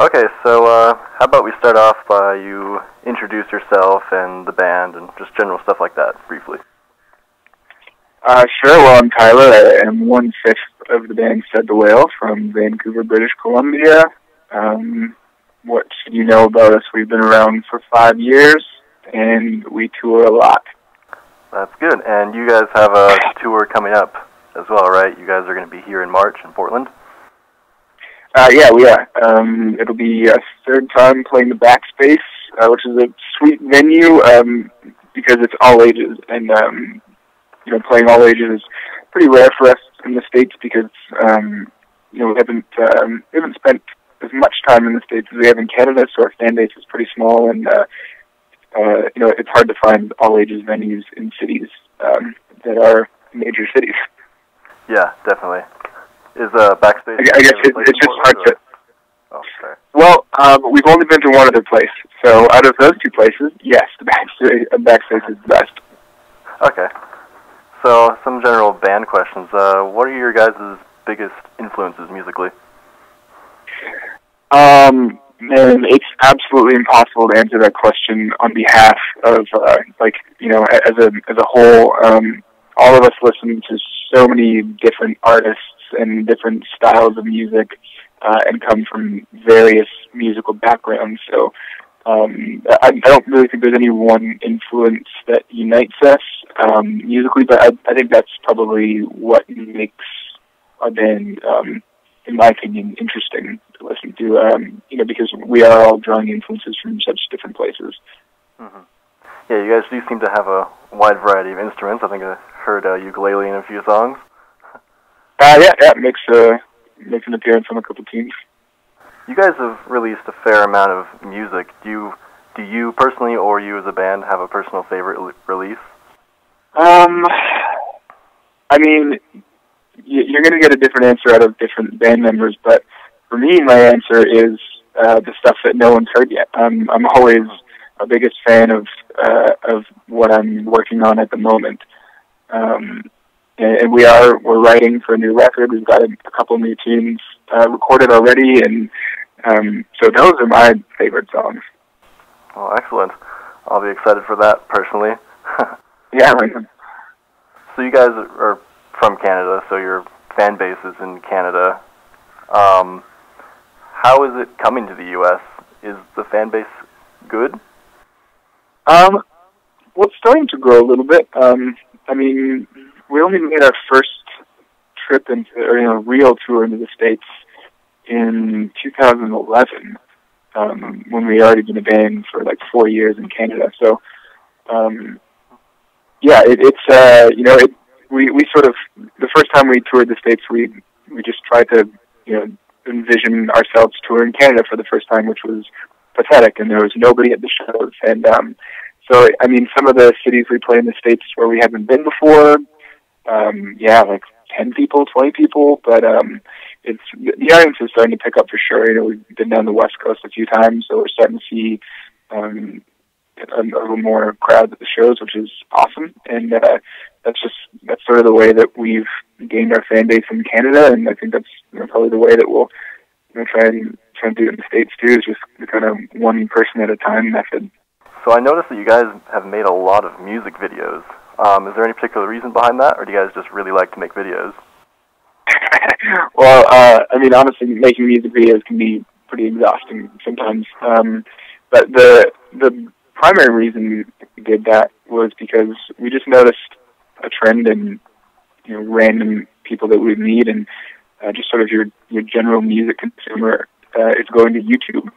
Okay, so how about we start off by you introduce yourself and the band and just general stuff like that, briefly. Sure. Well, I'm Tyler. I am 1/5 of the band Said the Whale from Vancouver, British Columbia. What should you know about us? We've been around for 5 years, and we tour a lot. That's good. And you guys have a tour coming up as well, right? You guys are going to be here in March in Portland? Yeah, we are. It'll be a third time playing the Backspace, which is a sweet venue because it's all ages, and playing all ages is pretty rare for us in the States because we haven't spent as much time in the States as we have in Canada, so our fan base is pretty small, and it's hard to find all ages venues in cities that are major cities. Yeah, definitely. Is Backspace? I guess it's just hard to. Oh, sorry. Well, we've only been to one other place, so out of those two places, yes, the Backspace is the best. Okay. So, some general band questions. What are your guys' biggest influences musically? Man, it's absolutely impossible to answer that question on behalf of, as a whole. All of us listen to so many different artists and different styles of music, and come from various musical backgrounds. So, I don't really think there's any one influence that unites us musically, but I think that's probably what makes our band, in my opinion, interesting to listen to, because we are all drawing influences from such different places. Mm-hmm. Yeah, you guys do seem to have a wide variety of instruments. I think I heard ukulele in a few songs. Yeah, makes an appearance on a couple tunes. You guys have released a fair amount of music. Do you personally, or you as a band, have a personal favorite release? I mean, you're going to get a different answer out of different band members, but for me, my answer is the stuff that no one's heard yet. I'm always a biggest fan of what I'm working on at the moment. And we're writing for a new record. We've got a couple new tunes recorded already, and so those are my favorite songs. Oh, excellent. I'll be excited for that, personally. Yeah, right. So you guys are from Canada, so your fan base is in Canada. How is it coming to the U.S.? Is the fan base good? Well, it's starting to grow a little bit. I mean, we only made our first trip real tour into the States in 2011, when we already been a band for like 4 years in Canada. So, we sort of, the first time we toured the States, we just tried to, envision ourselves touring Canada for the first time, which was pathetic, and there was nobody at the shows. And so, I mean, some of the cities we play in the States where we haven't been before, like 10 people, 20 people, but the audience is starting to pick up for sure. We've been down the West Coast a few times, so we're starting to see a little more crowds at the shows, which is awesome. And that's sort of the way that we've gained our fan base in Canada, and I think that's probably the way that we'll try and do it in the States too, is just the kind of one person at a time method. So I noticed that you guys have made a lot of music videos. Is there any particular reason behind that, or do you guys just really like to make videos? Well, I mean, honestly, making music videos can be pretty exhausting sometimes. But the primary reason we did that was because we just noticed a trend in random people that we meet, and just sort of your general music consumer is going to YouTube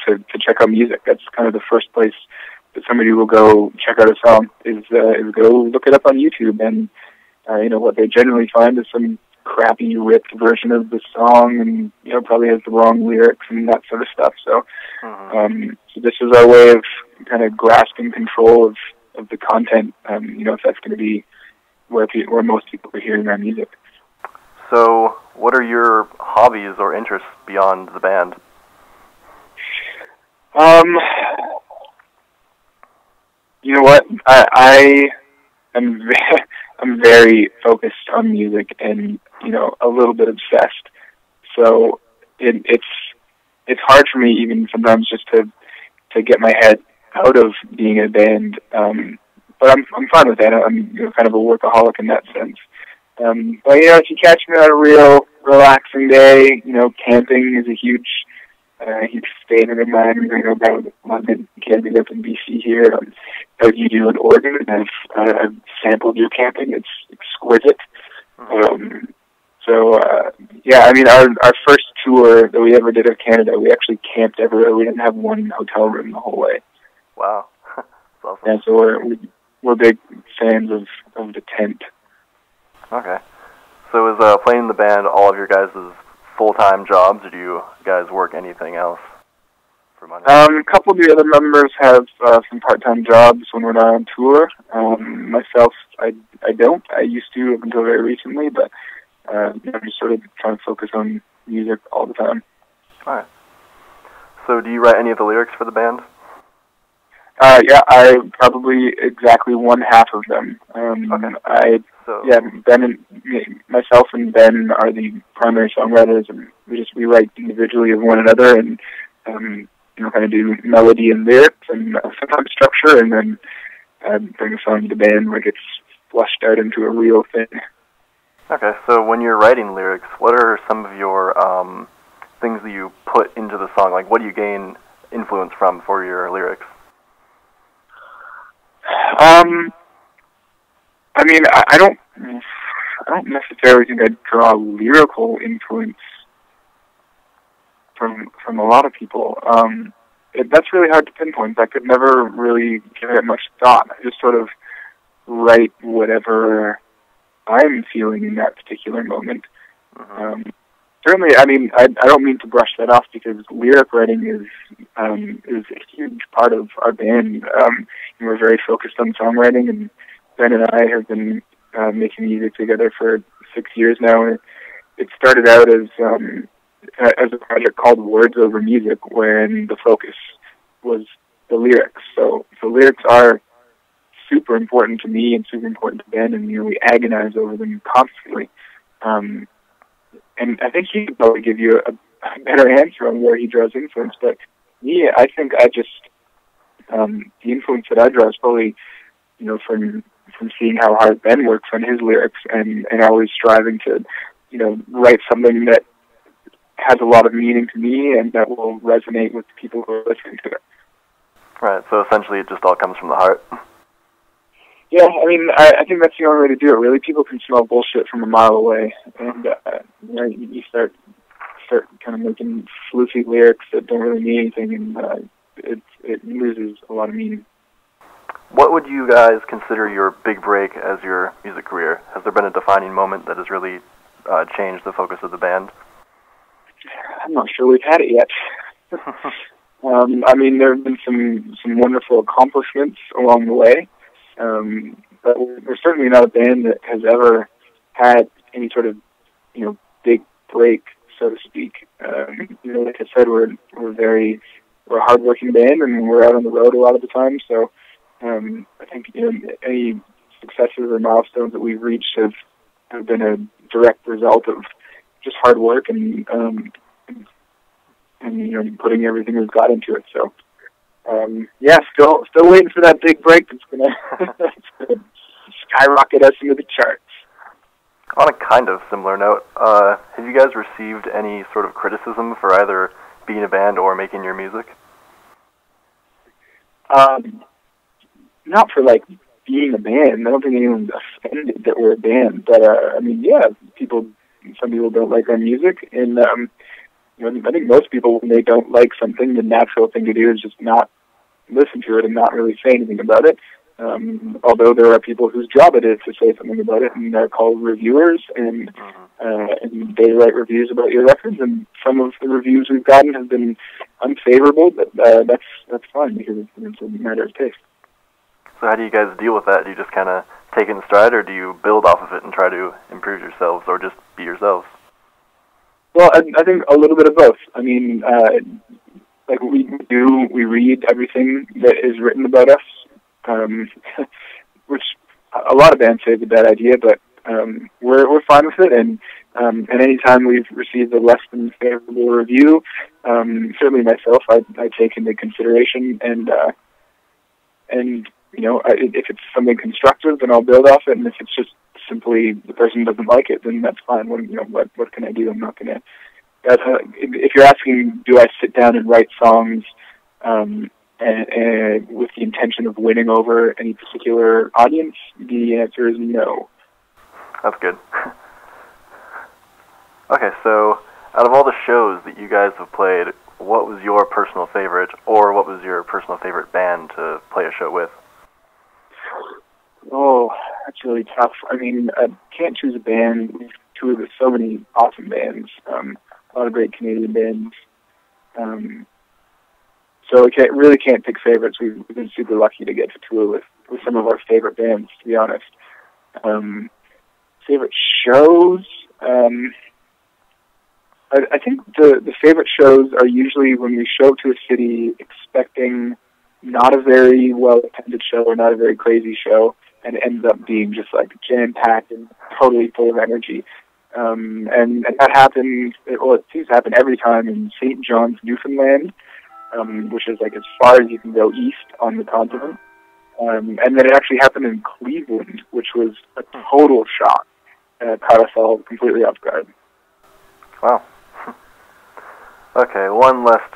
to check out music. That's kind of the first place that somebody will go check out a song is go look it up on YouTube, and what they generally find is some crappy ripped version of the song, and probably has the wrong lyrics and that sort of stuff. So, so this is our way of kind of grasping control of the content. If that's going to be where most people are hearing our music. So, what are your hobbies or interests beyond the band? You know what? I'm very focused on music and a little bit obsessed. So it's it's hard for me even sometimes just to get my head out of being in a band. But I'm fine with that. I'm kind of a workaholic in that sense. But if you catch me on a real relaxing day, camping is a huge favorite of mine. Down London, KDUP in BC here. Out you in Oregon, and I've sampled your camping. It's exquisite. Our first tour that we ever did of Canada, we actually camped everywhere. We didn't have one hotel room the whole way. Wow, that's awesome. Yeah, so we're big fans of the tent. Okay. So is playing in the band all of your guys' full-time jobs, or do you guys work anything else for money? A couple of the other members have some part-time jobs when we're not on tour. Myself, I don't. I used to up until very recently, but I'm just sort of trying to focus on music all the time. All right. So do you write any of the lyrics for the band? Yeah, I probably exactly one half of them. Okay. Myself and Ben are the primary songwriters, and we write individually of one another, and kind of do melody and lyrics, and sometimes structure, and then bring a song to the band where it gets flushed out into a real thing. Okay, so when you're writing lyrics, what are some of your things that you put into the song? Like, what do you gain influence from for your lyrics? I don't necessarily think I draw lyrical influence from a lot of people. That's really hard to pinpoint. I could never really give it much thought. I just sort of write whatever I'm feeling in that particular moment. Certainly, I don't mean to brush that off, because lyric writing is a huge part of our band. We're very focused on songwriting, and Ben and I have been making music together for 6 years now. And it started out as a project called Words Over Music, wherein the focus was the lyrics. So lyrics are super important to me and super important to Ben, and we agonize over them constantly. And I think he could probably give you a better answer on where he draws influence. But me, I think the influence that I draw is probably, from seeing how hard Ben works on his lyrics, and always striving to, write something that has a lot of meaning to me and that will resonate with the people who are listening to it. Right, so essentially it just all comes from the heart. Yeah, I think that's the only way to do it, really. People can smell bullshit from a mile away, and you start kind of making floofy lyrics that don't really mean anything, and it loses a lot of meaning. What would you guys consider your big break as your music career? Has there been a defining moment that has really changed the focus of the band? I'm not sure we've had it yet. There have been some wonderful accomplishments along the way. But we're certainly not a band that has ever had any sort of, big break, so to speak. Like I said, we're a hardworking band, and we're out on the road a lot of the time. So I think any successes or milestones that we've reached have been a direct result of just hard work and putting everything we've got into it. So. Still waiting for that big break that's gonna skyrocket us into the charts. On a kind of similar note, have you guys received any sort of criticism for either being a band or making your music? Not for being a band. I don't think anyone's offended that we're a band, but some people don't like our music, and I think most people, when they don't like something, the natural thing to do is just not listen to it and not really say anything about it. Although there are people whose job it is to say something about it, and they're called reviewers, and they write reviews about your records, and some of the reviews we've gotten have been unfavorable, but that's fine, because it's a matter of taste. So how do you guys deal with that? Do you just kind of take it in stride, or do you build off of it and try to improve yourselves, or just be yourselves? Well, I think a little bit of both. We read everything that is written about us, which a lot of bands say is a bad idea, but we're fine with it, and And anytime we've received a less than favorable review, certainly myself, I take into consideration, and if it's something constructive, then I'll build off it, and if it's just simply the person doesn't like it, then that's fine. What can I do? I'm not going to. If you're asking, do I sit down and write songs and with the intention of winning over any particular audience, the answer is no. That's good. Okay, so out of all the shows that you guys have played, what was your personal favorite, or what was your personal favorite band to play a show with? Oh, that's really tough. I mean, I can't choose a band. We've toured with so many awesome bands, a lot of great Canadian bands. So I really can't pick favorites. We've been super lucky to get to tour with some of our favorite bands, to be honest. Favorite shows? I think the favorite shows are usually when we show up to a city expecting not a very well-attended show or not a very crazy show, and it ends up being just like jam-packed and totally full of energy. And that happens, well, it seems to happen every time in St. John's, Newfoundland, which is like as far as you can go east on the continent. And then it actually happened in Cleveland, which was a total shock. And it caught us all completely off guard. Wow. Okay, one last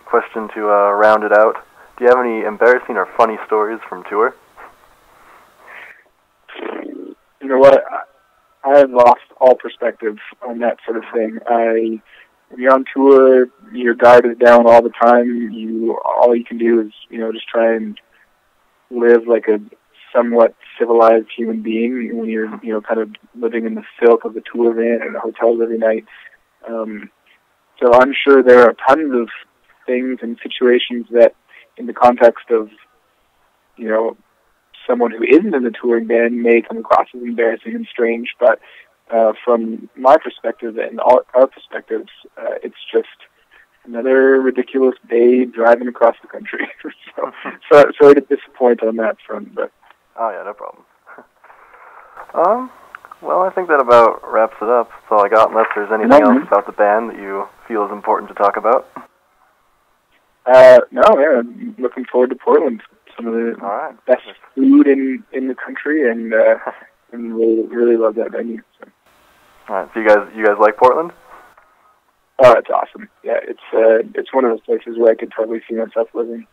question to round it out. Do you have any embarrassing or funny stories from tour? You know what? I have lost all perspective on that sort of thing. When you're on tour, your guard is down all the time. All you can do is, just try and live like a somewhat civilized human being when you're, kind of living in the filth of the tour van and the hotels every night. So I'm sure there are tons of things and situations that, in the context of, someone who isn't in the touring band, may come across as embarrassing and strange, but from my perspective and our perspectives, it's just another ridiculous day driving across the country. so sorry to disappoint on that front, but... Oh, yeah, no problem. Well, I think that about wraps it up. That's all I got, unless there's anything else about the band that you feel is important to talk about. No, yeah, I'm looking forward to Portland. Some of the best food in the country, and really love that venue. So. All right, so you guys like Portland? Oh, it's awesome. Yeah, it's one of those places where I could totally see myself living.